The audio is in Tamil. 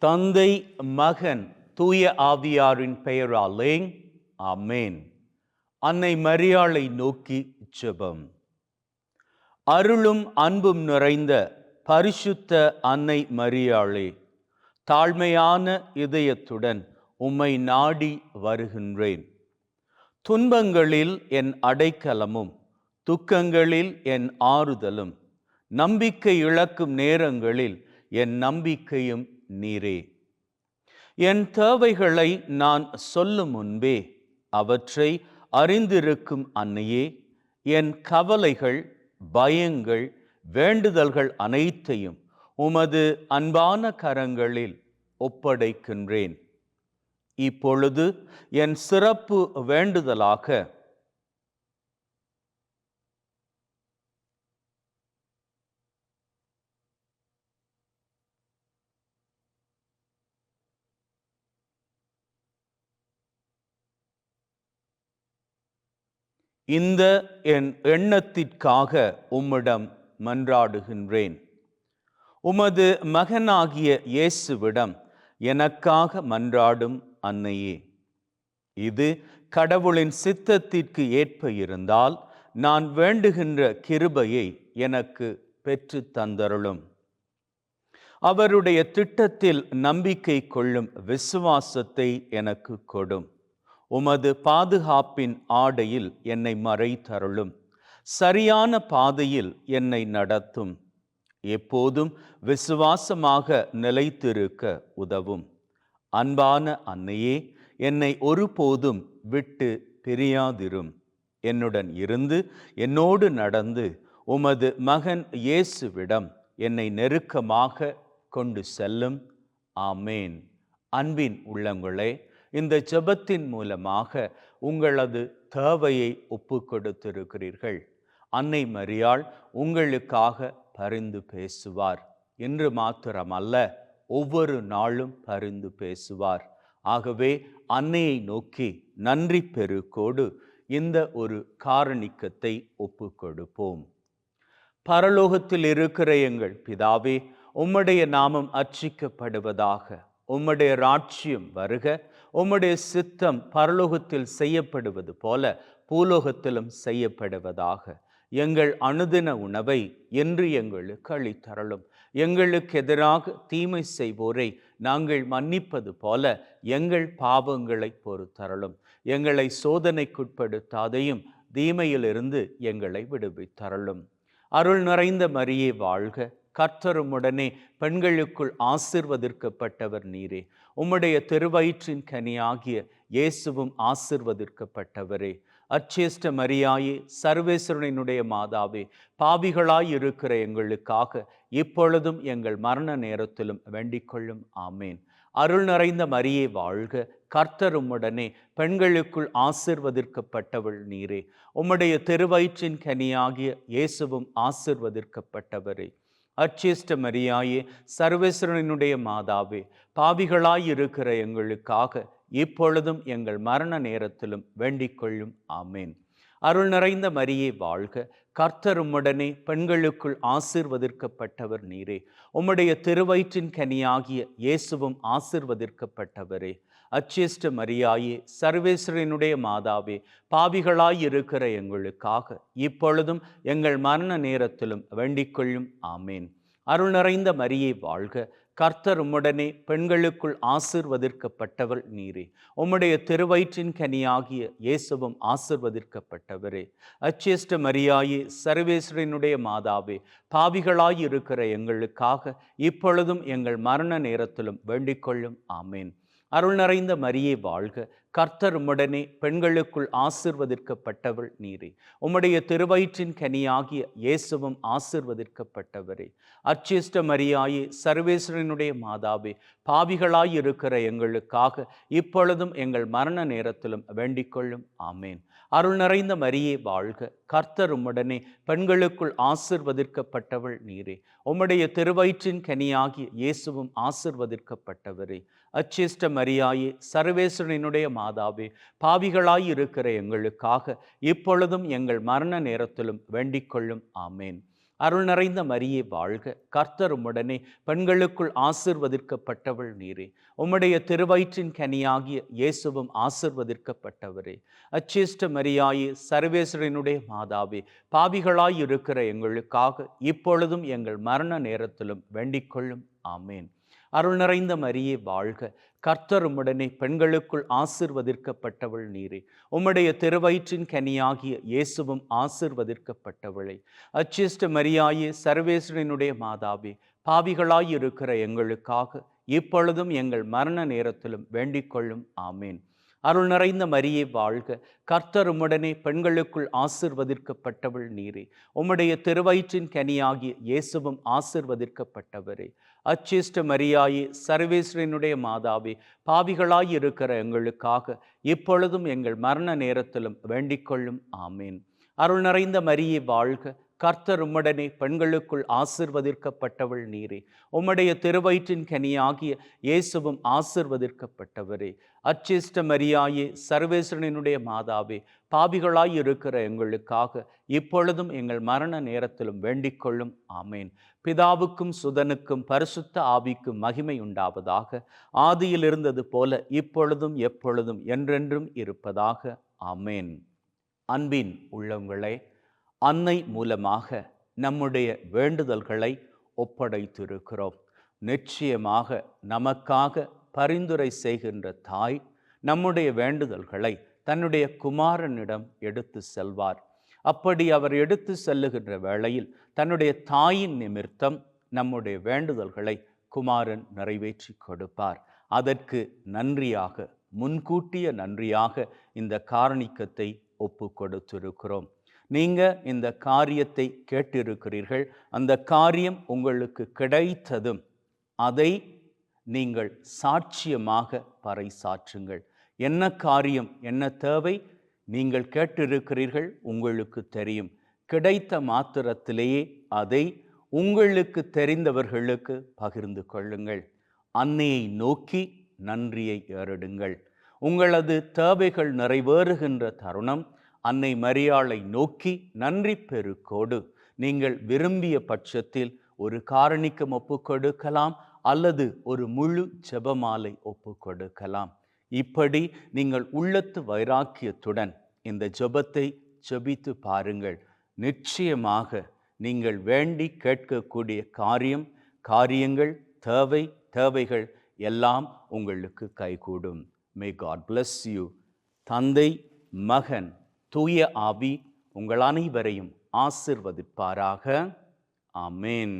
தந்தை, மகன், தூய ஆவியாரின் பெயராலே ஆமென். அன்னை மரியாளை நோக்கி ஜெபம். அருளும் அன்பும் நிறைந்த பரிசுத்த அன்னை மரியாளே, தாழ்மையான இதயத்துடன் உம்மை நாடி வருகின்றேன். துன்பங்களில் என் அடைக்கலமும் துக்கங்களில் என் ஆறுதலும், நம்பிக்கை இழக்கும் நேரங்களில் என் நம்பிக்கையும் நீரே. என் தேவைகளை நான் சொல்லும் முன்பே அவற்றை அறிந்திருக்கும் அன்னையே, என் கவலைகள், பயங்கள், வேண்டுதல்கள் அனைத்தையும் உமது அன்பான கரங்களில் ஒப்படைக்கின்றேன். இப்பொழுது என் சிறப்பு வேண்டுதலாக இந்த என் எண்ணத்திற்காக உம்மிடம் மன்றாடுகின்றேன். உமது மகனாகிய இயேசுவிடம் எனக்காக மன்றாடும் அன்னையே, இது கடவுளின் சித்தத்திற்கு ஏற்ப இருந்தால் நான் வேண்டுகின்ற கிருபையை எனக்கு பெற்று தந்தருளும். அவருடைய திட்டத்தில் நம்பிக்கை கொள்ளும் விசுவாசத்தை எனக்கு கொடும். உமது பாதுகாப்பின் ஆடையில் என்னை மறைத்தருளும். சரியான பாதையில் என்னை நடத்தும். எப்போதும் விசுவாசமாக நிலைத்திருக்க உதவும். அன்பான அன்னையே, என்னை ஒருபோதும் விட்டு பிரியாதிரும். என்னுடன் இருந்து என்னோடு நடந்து உமது மகன் இயேசுவிடம் என்னை நெருக்கமாக கொண்டு செல்லும். ஆமேன். அன்பின் உள்ளங்களே, இந்த ஜெபத்தின் மூலமாக உங்களது தேவையை ஒப்பு கொடுத்திருக்கிறீர்கள். அன்னை மரியாள் உங்களுக்காக பரிந்து பேசுவார். இன்று மாத்திரமல்ல, ஒவ்வொரு நாளும் பரிந்து பேசுவார். ஆகவே அன்னையை நோக்கி நன்றி பெருக்கோடு இந்த ஒரு காரணிக்கத்தை ஒப்பு கொடுப்போம். பரலோகத்தில் இருக்கிற எங்கள் பிதாவே, உம்முடைய நாமம் அர்ச்சிக்கப்படுவதாக. உம்முடைய ராஜ்யம் வருக. உம்முடைய சித்தம் பரலோகத்தில் செய்யப்படுவது போல பூலோகத்திலும் செய்யப்படுவதாக. எங்கள் அனுதின உணவை இன்று எங்களுக்கு அளித்தருளும். எங்களுக்கு எதிராக தீமை செய்வோரை நாங்கள் மன்னிப்பது போல எங்கள் பாவங்களை பொறுத்தருளும். எங்களை சோதனைக்குட்படுத்தாதையும் தீமையிலிருந்து எங்களை விடுவித்தருளும். அருள் நிறைந்த மரியே வாழ்க. கர்த்தர் உம்முடனே, பெண்களுக்குள் ஆசீர்வதிக்கப்பட்டவர் நீரே. உம்முடைய திருவயிற்றின் கனியாகிய இயேசுவும் ஆசீர்வதிக்கப்பட்டவரே. அச்சேஷ்ட மரியாயே, சர்வேஸ்வரனுடைய மாதாவே, பாவிகளாய் இருக்கிற எங்களுக்காக இப்பொழுதும் எங்கள் மரண நேரத்திலும் வேண்டிக்கொள்ளும். ஆமேன். அருள் நிறைந்த மரியே வாழ்க. கர்த்தர் உம்முடனே, பெண்களுக்குள் ஆசீர்வதிக்கப்பட்டவள் நீரே. உம்முடைய திருவயிற்றின் கனியாகிய இயேசுவும் ஆசீர்வதிக்கப்பட்டவரே. அச்சேஷ்ட மரியாயே, சர்வேஸ்வரனுடைய மாதாவே, பாவிகளாய் இருக்கிற எங்களுக்காக இப்பொழுதும் எங்கள் மரண நேரத்திலும் வேண்டிக்கொள்ளும். ஆமேன். அருள் நிறைந்த மரியே வாழ்க. கர்த்தர் உம்முடனே, பெண்களுக்குள் ஆசீர்வதிக்கப்பட்டவர் நீரே. உம்முடைய திருவயிற்றின் கனியாகிய இயேசுவும் ஆசீர்வதிக்கப்பட்டவரே. அச்சேஷ்ட மரியாயே, சர்வேஸ்வரனுடைய மாதாவே, பாவிகளாய் இருக்கிற எங்களுக்காக இப்பொழுதும் எங்கள் மரண நேரத்திலும் வேண்டிக்கொள்ளும். ஆமேன். அருள் நிறைந்த மரியே வாழ்க. கர்த்தர் உம்முடனே, பெண்களுக்குள் ஆசீர்வதிக்கப்பட்டவர் நீரே. உம்முடைய திருவயிற்றின் கனியாகிய இயேசுவும் ஆசீர்வதிக்கப்பட்டவரே. அச்சேஷ்ட மரியாயே, சர்வேஸ்வரனுடைய மாதாவே, பாவிகளாய் இருக்கிற எங்களுக்காக இப்பொழுதும் எங்கள் மரண நேரத்திலும் வேண்டிக்கொள்ளும். ஆமேன். அருள் நிறைந்த மரியே வாழ்க. கர்த்தர் உம்முடனே, பெண்களுக்குள் ஆசீர்வதிக்கப்பட்டவள் நீரே. உம்முடைய திருவயிற்றின் கனியாகிய இயேசுவும் ஆசீர்வதிக்கப்பட்டவரே. அச்சேஷ்ட மரியாயே, சர்வேஸ்வரனுடைய மாதாவே, பாவிகளாய் இருக்கிற எங்களுக்காக இப்பொழுதும் எங்கள் மரண நேரத்திலும் வேண்டிக்கொள்ளும். ஆமேன். அருள் நிறைந்த மரியே வாழ்க. கர்த்தர் உம்முடனே, பெண்களுக்குள் ஆசீர்வதிக்கப்பட்டவள் நீரே. உம்முடைய திருவயிற்றின் கனியாகிய இயேசுவும் ஆசீர்வதிக்கப்பட்டவரே. அச்சேஷ்ட மரியாயே, சர்வேஸ்வரனுடைய மாதாவே, பாவிகளாய் இருக்கிற எங்களுக்காக இப்பொழுதும் எங்கள் மரண நேரத்திலும் வேண்டிக்கொள்ளும். ஆமேன். அருள் நிறைந்த மரியே வாழ்க, கர்த்தர் உம்முடனே, பெண்களுக்குள் ஆசீர்வதிக்கப்பட்டவள் நீரே. உம்முடைய திருவயிற்றின் கனியாகிய இயேசுவும் ஆசீர்வதிக்கப்பட்டவரே. அச்சிஷ்ட மரியாயே, சர்வேஸ்வரனுடைய மாதாவே, பாவிகளாய் இருக்கிற எங்களுக்காக இப்பொழுதும் எங்கள் மரண நேரத்திலும் வேண்டிக்கொள்ளும். ஆமேன். அருள் நிறைந்த மரியே வாழ்க, கர்த்தர் உம்முடனே, பெண்களுக்குள் ஆசீர்வதிக்கப்பட்டவள் நீரே. உம்முடைய திருவயிற்றின் கனியாகிய இயேசுவும் ஆசீர்வதிக்கப்பட்டவளே. அச்சிஷ்ட மரியாயே, சர்வேஸ்வரனுடைய மாதாவே, பாவிகளாய் இருக்கிற எங்களுக்காக இப்பொழுதும் எங்கள் மரண நேரத்திலும் வேண்டிக்கொள்ளும். ஆமேன். அருள் நிறைந்த மரியே வாழ்க, கர்த்தர் உம்முடனே, பெண்களுக்குள் ஆசீர்வதிக்கப்பட்டவள் நீரே. உம்முடைய திருவயிற்றின் கனியாகிய இயேசுவும் ஆசீர்வதிக்கப்பட்டவரே. அச்சிஷ்ட மரியாயே, சர்வேஸ்வரனுடைய மாதாவே, பாவிகளாய் இருக்கிற எங்களுக்காக இப்பொழுதும் எங்கள் மரண நேரத்திலும் வேண்டிக்கொள்ளும். ஆமேன். அருள் நிறைந்த மரியே வாழ்க, கர்த்தர் உம்முடனே, பெண்களுக்குள் ஆசீர்வதிக்கப்பட்டவள் நீரே. உம்முடைய திருவயிற்றின் கனியாகிய இயேசுவும் ஆசீர்வதிக்கப்பட்டவரே. அச்சிஷ்ட மரியாயே, சர்வேஸ்வரனுடைய மாதாவே, பாவிகளாய் இருக்கிற எங்களுக்காக இப்பொழுதும் எங்கள் மரண நேரத்திலும் வேண்டிக்கொள்ளும். ஆமேன். பிதாவுக்கும் சுதனுக்கும் பரிசுத்த ஆவிக்கும் மகிமை உண்டாவதாக. ஆதியில் இருந்தது போல இப்பொழுதும் எப்பொழுதும் என்றென்றும் இருப்பதாக. ஆமேன். அன்பின் உள்ளங்களே, அன்னை மூலமாக நம்முடைய வேண்டுதல்களை ஒப்படைத்திருக்கிறோம். நிச்சயமாக நமக்காக பரிந்துரை செய்கின்ற தாய் நம்முடைய வேண்டுதல்களை தன்னுடைய குமாரனிடம் எடுத்து செல்வார். அப்படி அவர் எடுத்து செல்லுகின்ற வேளையில் தன்னுடைய தாயின் நிமித்தம் நம்முடைய வேண்டுதல்களை குமாரன் நிறைவேற்றி கொடுப்பார். அதற்கு நன்றியாக, முன்கூட்டிய நன்றியாக இந்த காரணிக்கத்தை ஒப்பு கொடுத்திருக்கிறோம். நீங்க இந்த காரியத்தை கேட்டிருக்கிறீர்கள். அந்த காரியம் உங்களுக்கு கிடைத்ததும் அதை நீங்கள் சாட்சியமாக பறைசாற்றுங்கள். என்ன காரியம், என்ன தேவை நீங்கள் கேட்டிருக்கிறீர்கள், உங்களுக்கு தெரியும். கிடைத்த மாத்திரத்திலேயே அதை உங்களுக்கு தெரிந்தவர்களுக்கு பகிர்ந்து கொள்ளுங்கள். அன்னையை நோக்கி நன்றியை ஏறிடுங்கள். உங்களது தேவைகள் நிறைவேறுகின்ற தருணம் அன்னை மரியாளை நோக்கி நன்றி பெருக்கோடு நீங்கள் விரும்பிய பட்சத்தில் ஒரு காரணிக்கம் ஒப்பு கொடுக்கலாம், அல்லது ஒரு முழு ஜெபமாலை ஒப்பு கொடுக்கலாம். இப்படி நீங்கள் உள்ளத்து வைராக்கியத்துடன் இந்த ஜெபத்தை ஜெபித்து பாருங்கள். நிச்சயமாக நீங்கள் வேண்டி கேட்கக்கூடிய காரியங்கள், தேவைகள் எல்லாம் உங்களுக்கு கைகூடும். May God bless you. தந்தை, மகன், தூய ஆவி உங்கள் அனைவரையும் ஆசிர்வதிப்பாராக. ஆமேன்.